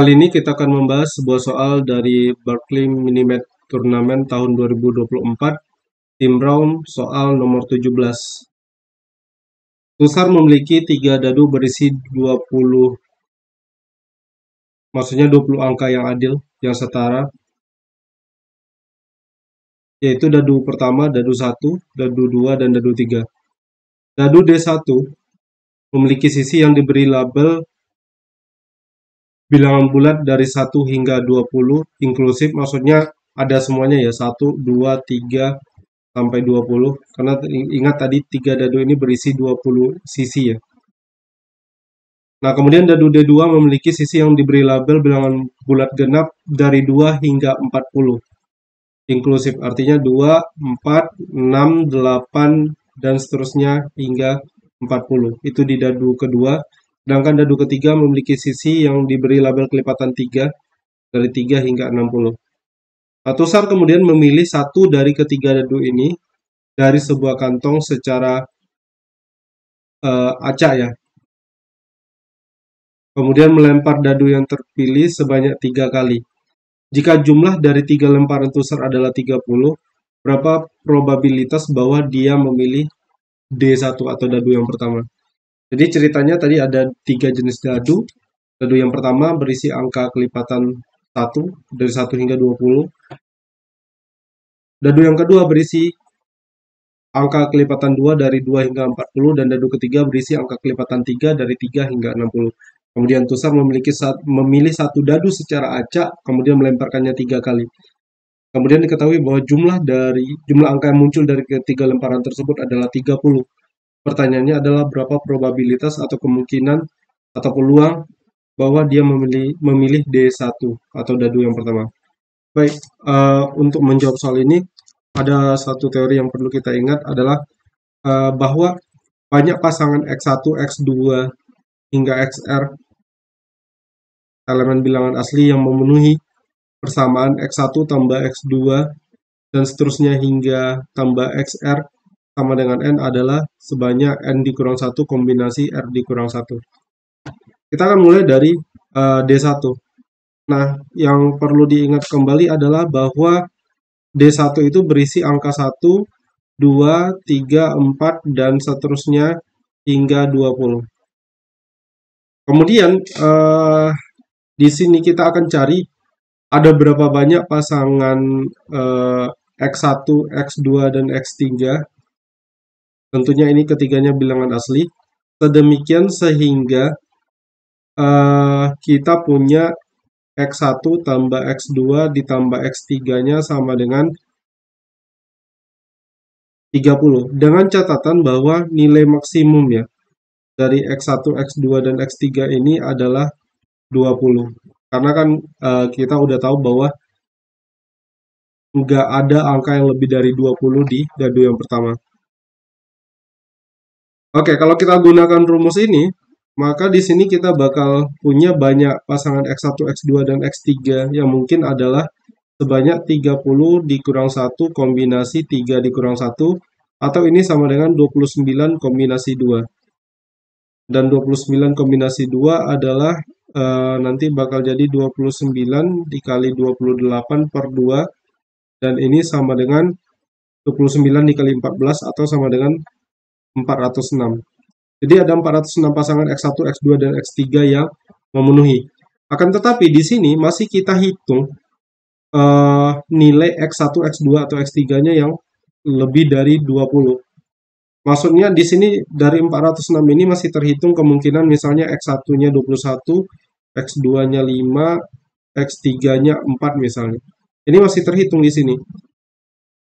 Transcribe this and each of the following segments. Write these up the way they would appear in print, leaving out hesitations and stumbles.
Kali ini kita akan membahas sebuah soal dari Barclay Mini-Math Turnamen tahun 2024, tim round soal nomor 17. Tusar memiliki 3 dadu berisi 20, maksudnya 20 angka yang adil, yang setara, yaitu dadu pertama, dadu 1, dadu 2, dan dadu 3. Dadu D1 memiliki sisi yang diberi label bilangan bulat dari 1 hingga 20 inklusif, maksudnya ada semuanya ya, 1, 2, 3, sampai 20, karena ingat tadi 3 dadu ini berisi 20 sisi ya. Nah, kemudian dadu D2 memiliki sisi yang diberi label bilangan bulat genap dari 2 hingga 40 inklusif, artinya 2, 4, 6, 8, dan seterusnya hingga 40. Itu di dadu kedua. Sedangkan dadu ketiga memiliki sisi yang diberi label kelipatan 3 dari 3 hingga 60. Nah, Tusar kemudian memilih satu dari ketiga dadu ini dari sebuah kantong secara acak ya. Kemudian melempar dadu yang terpilih sebanyak 3 kali. Jika jumlah dari 3 lemparan Tusar adalah 30, berapa probabilitas bahwa dia memilih D1 atau dadu yang pertama? Jadi ceritanya tadi ada 3 jenis dadu. Dadu yang pertama berisi angka kelipatan 1, dari 1 hingga 20. Dadu yang kedua berisi angka kelipatan 2 dari 2 hingga 40, dan dadu ketiga berisi angka kelipatan 3 dari 3 hingga 60. Kemudian Tusar memilih satu dadu secara acak, kemudian melemparkannya 3 kali. Kemudian diketahui bahwa jumlah angka yang muncul dari ketiga lemparan tersebut adalah 30. Pertanyaannya adalah berapa probabilitas atau kemungkinan atau peluang bahwa dia memilih D1 atau dadu yang pertama. Baik, untuk menjawab soal ini, ada satu teori yang perlu kita ingat adalah bahwa banyak pasangan X1, X2, hingga XR elemen bilangan asli yang memenuhi persamaan X1 tambah X2 dan seterusnya hingga tambah XR sama dengan N adalah sebanyak N dikurang 1 kombinasi R dikurang 1. Kita akan mulai dari D1. Nah, yang perlu diingat kembali adalah bahwa D1 itu berisi angka 1, 2, 3, 4, dan seterusnya hingga 20. Kemudian, di sini kita akan cari ada berapa banyak pasangan X1, X2, dan X3. Tentunya ini ketiganya bilangan asli. Sedemikian sehingga kita punya X1 tambah X2 ditambah X3-nya sama dengan 30. Dengan catatan bahwa nilai maksimum ya dari X1, X2, dan X3 ini adalah 20. Karena kan kita udah tahu bahwa nggak ada angka yang lebih dari 20 di dadu yang pertama. Oke, kalau kita gunakan rumus ini, maka di sini kita bakal punya banyak pasangan X1, X2, dan X3 yang mungkin adalah sebanyak 30 dikurang 1 kombinasi 3 dikurang 1, atau ini sama dengan 29 kombinasi 2. Dan 29 kombinasi 2 adalah nanti bakal jadi 29 dikali 28 per 2, dan ini sama dengan 29 dikali 14 atau sama dengan 406. Jadi ada 406 pasangan X1, X2, dan X3 yang memenuhi. Akan tetapi di sini masih kita hitung nilai X1, X2, atau X3-nya yang lebih dari 20. Maksudnya di sini dari 406 ini masih terhitung kemungkinan misalnya X1-nya 21, X2-nya 5, X3-nya 4 misalnya. Ini masih terhitung di sini.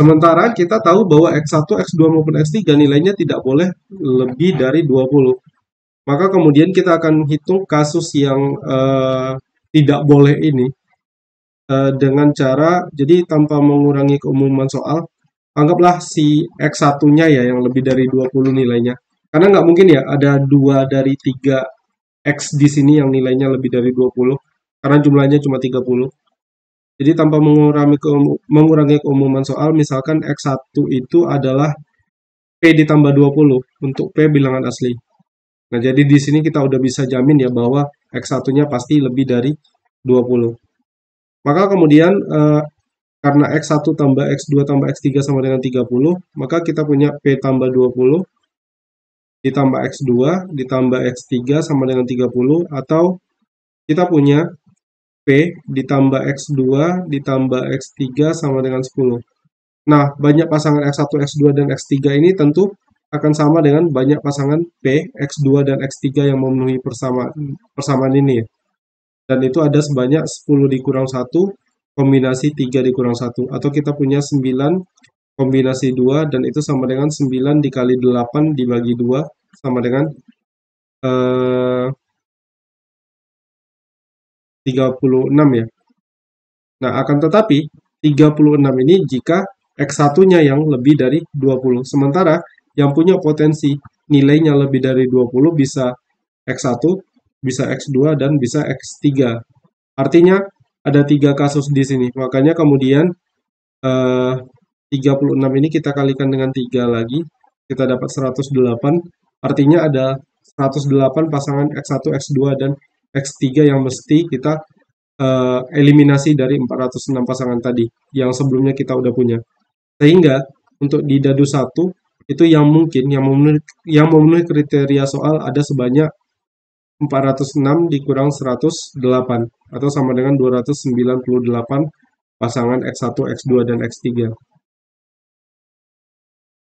Sementara kita tahu bahwa X1, X2 maupun X3 nilainya tidak boleh lebih dari 20. Maka kemudian kita akan hitung kasus yang tidak boleh ini dengan cara, jadi tanpa mengurangi keumuman soal, anggaplah si X1-nya ya yang lebih dari 20 nilainya. Karena nggak mungkin ya ada 2 dari 3 X di sini yang nilainya lebih dari 20, karena jumlahnya cuma 30. Jadi tanpa mengurangi keumuman soal, misalkan X1 itu adalah P ditambah 20 untuk P bilangan asli. Nah, jadi di sini kita udah bisa jamin ya bahwa X1-nya pasti lebih dari 20. Maka kemudian karena X1 tambah X2 tambah X3 sama dengan 30, maka kita punya P tambah 20 ditambah X2 ditambah X3 sama dengan 30, atau kita punya P ditambah X2 ditambah X3 sama dengan 10. Nah, banyak pasangan X1, X2, dan X3 ini tentu akan sama dengan banyak pasangan P, X2, dan X3 yang memenuhi persamaan ini ya. Dan itu ada sebanyak 10 dikurang 1, kombinasi 3 dikurang 1. Atau kita punya 9 kombinasi 2, dan itu sama dengan 9 dikali 8 dibagi 2, sama dengan 36 ya. Nah, akan tetapi 36 ini jika X1-nya yang lebih dari 20. Sementara yang punya potensi nilainya lebih dari 20 bisa X1, bisa X2, dan bisa X3. Artinya ada 3 kasus di sini. Makanya kemudian 36 ini kita kalikan dengan 3 lagi, kita dapat 108. Artinya ada 108 pasangan X1, X2, dan X3 yang mesti kita eliminasi dari 406 pasangan tadi yang sebelumnya kita udah punya. Sehingga untuk di dadu 1 itu yang mungkin yang memenuhi kriteria soal ada sebanyak 406 dikurang 108 atau sama dengan 298 pasangan X1, X2, dan X3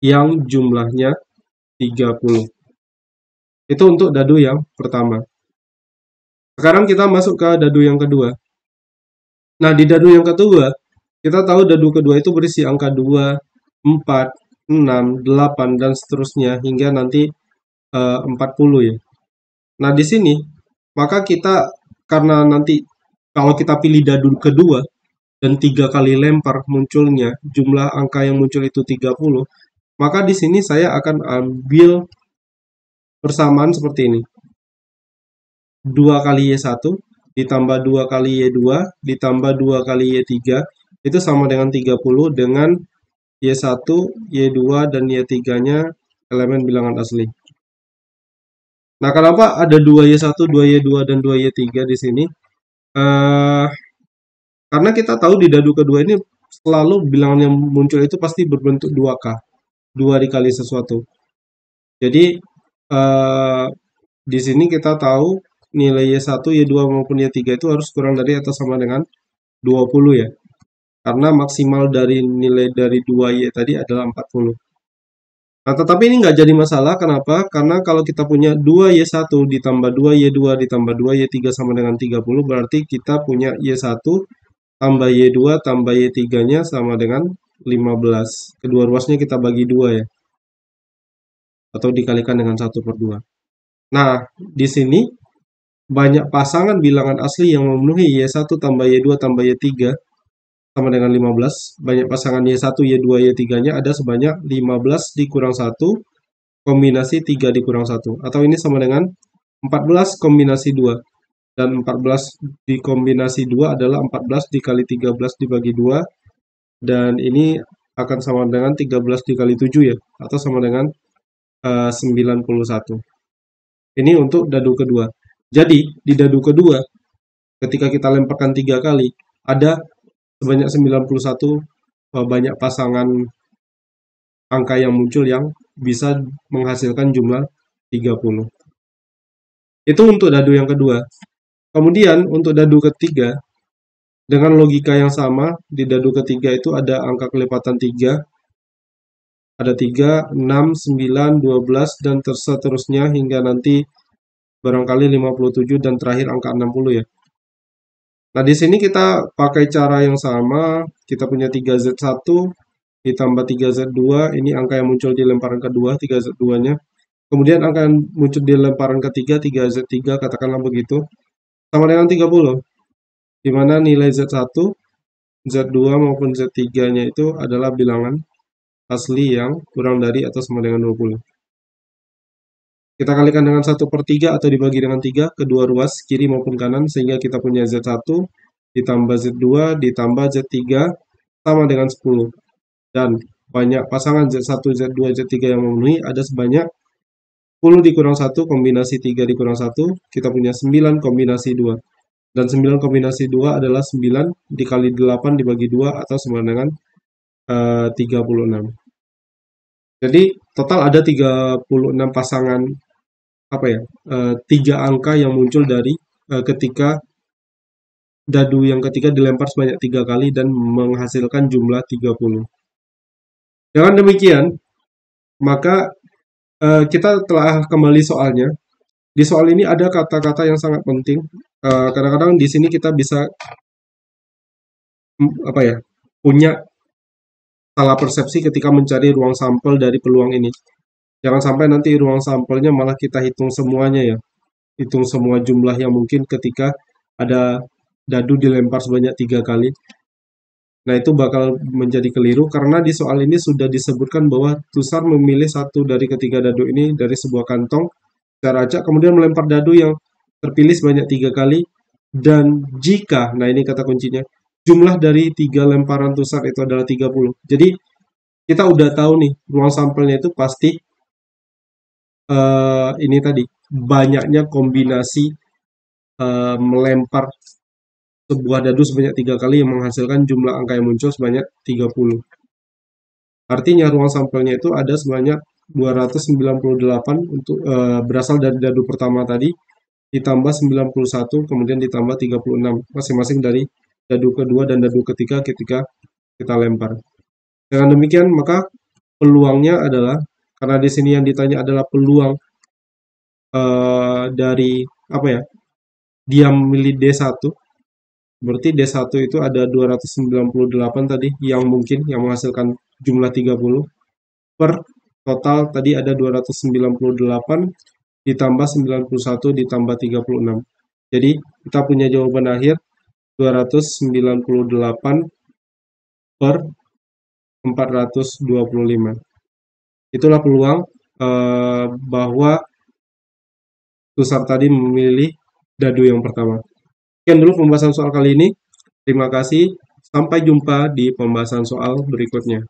yang jumlahnya 30. Itu untuk dadu yang pertama. Sekarang kita masuk ke dadu yang kedua. Nah, di dadu yang kedua, kita tahu dadu kedua itu berisi angka 2, 4, 6, 8, dan seterusnya hingga nanti 40 ya. Nah, di sini, maka kita, karena nanti kalau kita pilih dadu kedua, dan 3 kali lempar munculnya, jumlah angka yang muncul itu 30, maka di sini saya akan ambil persamaan seperti ini. 2 kali Y1 ditambah 2 kali Y2 ditambah 2 kali Y3 itu sama dengan 30 dengan Y1, Y2, dan Y3-nya elemen bilangan asli. Nah, kenapa ada 2 Y1, 2 Y2, dan 2 Y3 di sini? Karena kita tahu di dadu kedua ini selalu bilangan yang muncul itu pasti berbentuk 2K. 2 dikali sesuatu. Jadi, di sini kita tahu nilai Y1, Y2, maupun Y3 itu harus kurang dari atau sama dengan 20 ya. Karena maksimal dari nilai dari 2Y tadi adalah 40. Nah, tetapi ini nggak jadi masalah. Kenapa? Karena kalau kita punya 2Y1 ditambah 2Y2 ditambah 2Y3 sama dengan 30, berarti kita punya Y1 tambah Y2 tambah Y3-nya sama dengan 15. Kedua ruasnya kita bagi 2 ya. Atau dikalikan dengan 1/2. Nah, di sini banyak pasangan bilangan asli yang memenuhi Y1 tambah Y2 tambah Y3 sama dengan 15. Banyak pasangan Y1, Y2, Y3-nya ada sebanyak 15 dikurang 1, kombinasi 3 dikurang 1. Atau ini sama dengan 14 kombinasi 2. Dan 14 dikombinasi 2 adalah 14 dikali 13 dibagi 2. Dan ini akan sama dengan 13 dikali 7 ya. Atau sama dengan 91. Ini untuk dadu kedua. Jadi, di dadu kedua, ketika kita lemparkan 3 kali, ada sebanyak 91 banyak pasangan angka yang muncul yang bisa menghasilkan jumlah 30. Itu untuk dadu yang kedua. Kemudian untuk dadu ketiga, dengan logika yang sama, di dadu ketiga itu ada angka kelipatan 3, ada 3, 6, 9, 12, dan seterusnya hingga nanti barangkali 57 dan terakhir angka 60 ya. Nah, di sini kita pakai cara yang sama. Kita punya 3Z1 ditambah 3Z2. Ini angka yang muncul di lemparan kedua, 3Z2-nya. Kemudian angka yang muncul di lemparan ketiga, 3Z3, katakanlah begitu. Sama dengan 30. Di mana nilai Z1, Z2, maupun Z3-nya itu adalah bilangan asli yang kurang dari atau sama dengan 20. Kita kalikan dengan 1/3 atau dibagi dengan 3 kedua ruas kiri maupun kanan sehingga kita punya Z1 ditambah Z2 ditambah Z3 sama dengan 10. Dan banyak pasangan Z1, Z2, Z3 yang memenuhi ada sebanyak 10 dikurang 1 kombinasi 3 dikurang 1, kita punya 9 kombinasi 2. Dan 9 kombinasi 2 adalah 9 dikali 8 dibagi 2 atau sama dengan 36. Jadi total ada 36 pasangan apa ya? 3 angka yang muncul dari ketika dadu yang ketiga dilempar sebanyak 3 kali dan menghasilkan jumlah 30. Dengan demikian, maka kita telah kembali soalnya. Di soal ini ada kata-kata yang sangat penting. Kadang-kadang di sini kita bisa apa ya? Punya salah persepsi ketika mencari ruang sampel dari peluang ini. Jangan sampai nanti ruang sampelnya malah kita hitung semuanya ya. Hitung semua jumlah yang mungkin ketika ada dadu dilempar sebanyak 3 kali. Nah, itu bakal menjadi keliru karena di soal ini sudah disebutkan bahwa Tusar memilih satu dari ketiga dadu ini dari sebuah kantong secara acak, kemudian melempar dadu yang terpilih sebanyak 3 kali, dan jika, nah ini kata kuncinya, jumlah dari 3 lemparan Tusar itu adalah 30. Jadi, kita udah tahu nih, ruang sampelnya itu pasti ini tadi, banyaknya kombinasi melempar sebuah dadu sebanyak 3 kali yang menghasilkan jumlah angka yang muncul sebanyak 30. Artinya ruang sampelnya itu ada sebanyak 298 untuk berasal dari dadu pertama tadi, ditambah 91, kemudian ditambah 36, masing-masing dari dadu kedua dan dadu ketiga ketika kita lempar. Dengan demikian, maka peluangnya adalah, karena di sini yang ditanya adalah peluang dari apa ya? Dia memilih D1, berarti D1 itu ada 298 tadi yang mungkin yang menghasilkan jumlah 30 per total tadi ada 298 ditambah 91 ditambah 36. Jadi kita punya jawaban akhir 298 per 425. Itulah peluang bahwa Tusar tadi memilih dadu yang pertama. Sekian dulu pembahasan soal kali ini. Terima kasih. Sampai jumpa di pembahasan soal berikutnya.